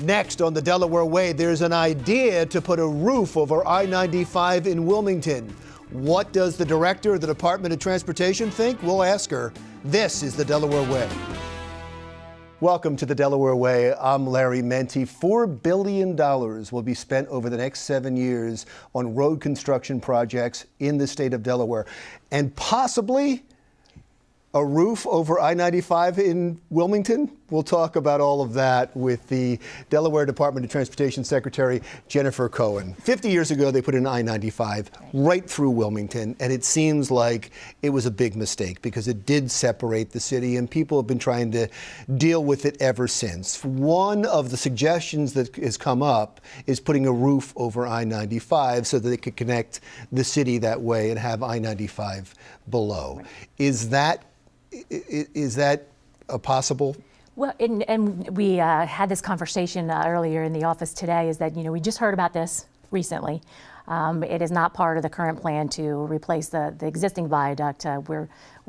Next on the Delaware Way, there's an idea to put a roof over I-95 in Wilmington. What does the director of the Department of Transportation think? We'll ask her. This is the Delaware Way. Welcome to the Delaware Way. I'm Larry Menti. $4 billion will be spent over the next 7 years on road construction projects in the state of Delaware, and possibly a roof over I-95 in Wilmington. We'll talk about all of that with the Delaware Department of Transportation Secretary Jennifer Cohan. 50 years ago, they put in I-95 right through Wilmington, and it seems like it was a big mistake because it did separate the city, and people have been trying to deal with it ever since. One of the suggestions that has come up is putting a roof over I-95 so that it could connect the city that way and have I-95 below. Is that a possible? Well, and we had this conversation earlier in the office today, is that, we just heard about this recently. It is not part of the current plan to replace the existing viaduct.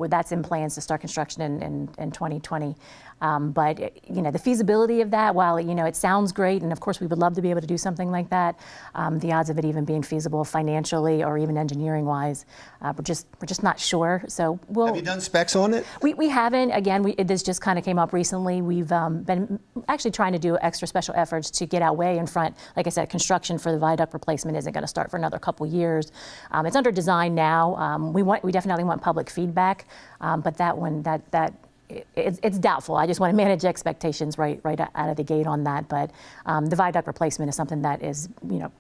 That's in plans to start construction in 2020. But the feasibility of that, while it sounds great, and of course we would love to be able to do something like that, the odds of it even being feasible financially or even engineering-wise, we're just not sure. So have you done specs on it? We haven't. Again, this just kind of came up recently. We've been actually trying to do extra special efforts to get out way in front. Like I said, construction for the viaduct replacement isn't going to start for another couple years. It's under design now. We definitely want public feedback, but that one it's doubtful. I just want to manage expectations right out of the gate on that. But the viaduct replacement is something that is,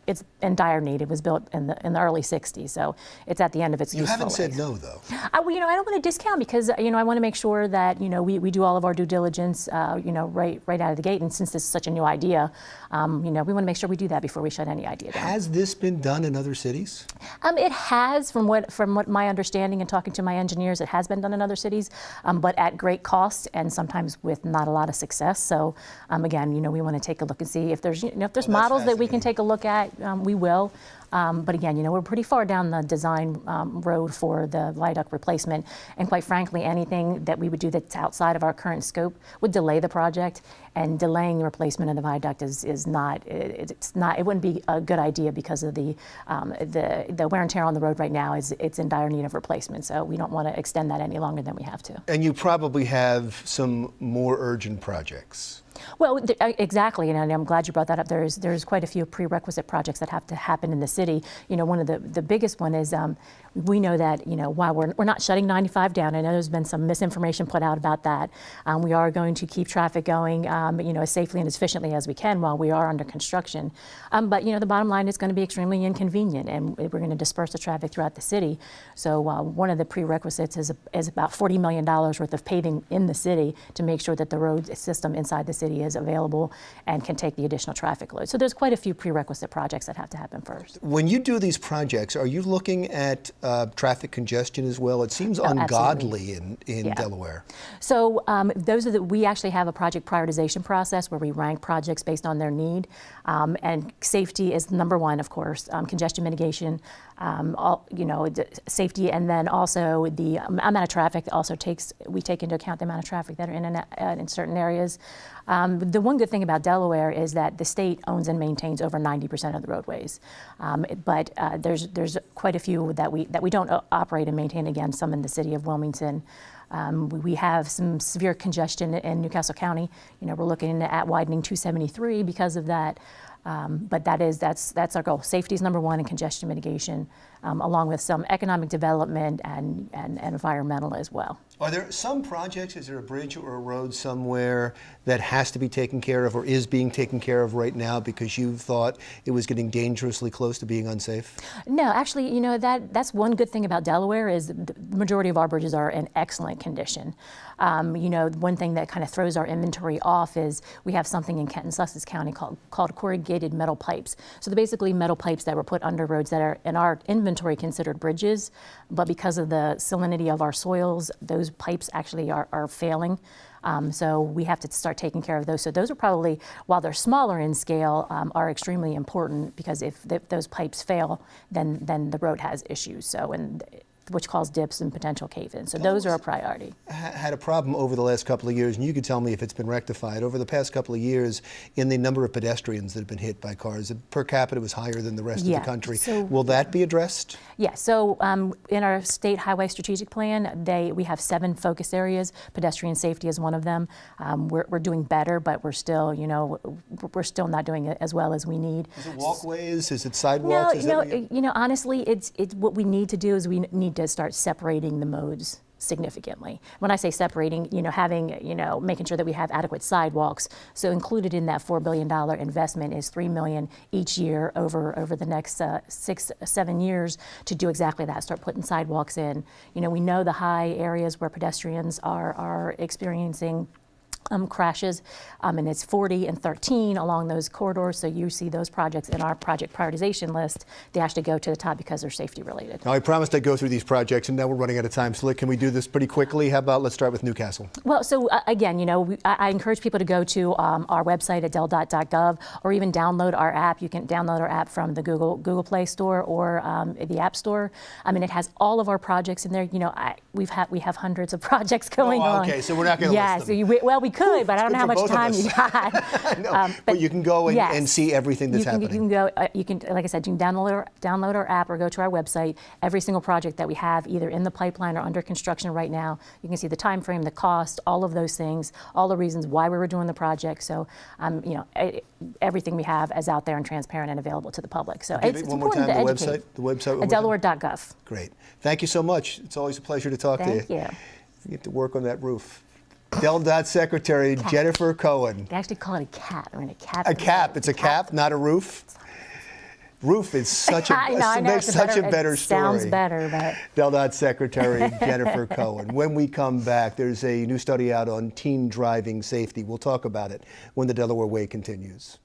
it's in dire need. It was built in the early '60s, so it's at the end of its useful life. You haven't said no, though. I don't want to discount because I want to make sure that we do all of our due diligence, right out of the gate. And since this is such a new idea, we want to make sure we do that before we shut any idea down. Has this been done in other cities? It has, from what my understanding and talking to my engineers, it has been done in other cities, but at great cost and sometimes with not a lot of success. So again, we want to take a look and see if there's if there's models that we can take a look at. We will. But again, we're pretty far down the design road for the viaduct replacement, and quite frankly, anything that we would do that's outside of our current scope would delay the project. And delaying the replacement of the viaduct is not. It wouldn't be a good idea because of the wear and tear on the road right now. It's in dire need of replacement. So we don't want to extend that any longer than we have to. And you probably have some more urgent projects. Well, exactly, and I'm glad you brought that up. There's quite a few prerequisite projects that have to happen in the city. One of the biggest one is we know that while we're not shutting 95 down, I know there's been some misinformation put out about that. We are going to keep traffic going, as safely and as efficiently as we can while we are under construction. But the bottom line is going to be extremely inconvenient, and we're going to disperse the traffic throughout the city. So one of the prerequisites is about $40 million worth of paving in the city to make sure that the road system inside the city is available and can take the additional traffic load. So there's quite a few prerequisite projects that have to happen first. When you do these projects, are you looking at traffic congestion as well? It seems ungodly in Delaware. So we actually have a project prioritization process where we rank projects based on their need, and safety is number one, of course. Congestion mitigation, safety, and then also the amount of traffic. We take into account the amount of traffic that are in and out in certain areas. The one good thing about Delaware is that the state owns and maintains over 90% of the roadways, but there's quite a few that we don't operate and maintain. Again, some in the city of Wilmington. We have some severe congestion in Newcastle County. We're looking at widening 273 because of that. But that's our goal. Safety is number one, and congestion mitigation, along with some economic development and environmental as well. Are there some projects, is there a bridge or a road somewhere that has to be taken care of or is being taken care of right now because you thought it was getting dangerously close to being unsafe? No, actually, that's one good thing about Delaware is the majority of our bridges are in excellent condition. One thing that kind of throws our inventory off is we have something in Kent and Sussex County called corrugated metal pipes. So they're basically metal pipes that were put under roads that are in our inventory considered bridges, but because of the salinity of our soils, those pipes actually are failing. So we have to start taking care of those. So those are probably, while they're smaller in scale, are extremely important because if those pipes fail, then the road has issues. So, and which cause dips and potential cave-ins. So those are a priority. Had a problem over the last couple of years, and you could tell me if it's been rectified. Over the past couple of years, in the number of pedestrians that have been hit by cars, per capita was higher than the rest of the country. So, will that be addressed? Yeah, so in our state highway strategic plan, we have 7 focus areas. Pedestrian safety is one of them. We're doing better, but we're still, we're still not doing it as well as we need. Is it walkways? Is it sidewalks? No, honestly, it's what we need to do is we need to start separating the modes significantly. When I say separating, making sure that we have adequate sidewalks. So included in that $4 billion investment is $3 million each year over the next 6-7 years to do exactly that. Start putting sidewalks in. We know the high areas where pedestrians are experiencing crashes, and it's 40 and 13 along those corridors. So you see those projects in our project prioritization list. They actually go to the top because they're safety related. Now, I promised I'd go through these projects, and now we're running out of time. So can we do this pretty quickly? How about let's start with Newcastle? Well, so again, I encourage people to go to our website at del.gov or even download our app. You can download our app from the Google Play Store or the App Store. I mean, it has all of our projects in there. We have hundreds of projects going on. Okay, so we're not going to list them. Well, we could, but I don't know how much time you got. No, but you can go and see everything that's happening. You can go. You can, like I said, you can download our app or go to our website. Every single project that we have, either in the pipeline or under construction right now, you can see the time frame, the cost, all of those things, all the reasons why we were doing the project. So, everything we have is out there and transparent and available to the public. So it's important to educate. The website. Delaware.gov. Great. Thank you so much. It's always a pleasure to talk to you. Thank you. You get to work on that roof. Del.Dot Secretary Jennifer Cohan. They actually call it a cap. I mean, a cap. A cap. It's a cap, not a roof. Roof is such a makes such a better story. Sounds better, but Del.Dot Secretary Jennifer Cohan. When we come back, there's a new study out on teen driving safety. We'll talk about it when the Delaware Way continues.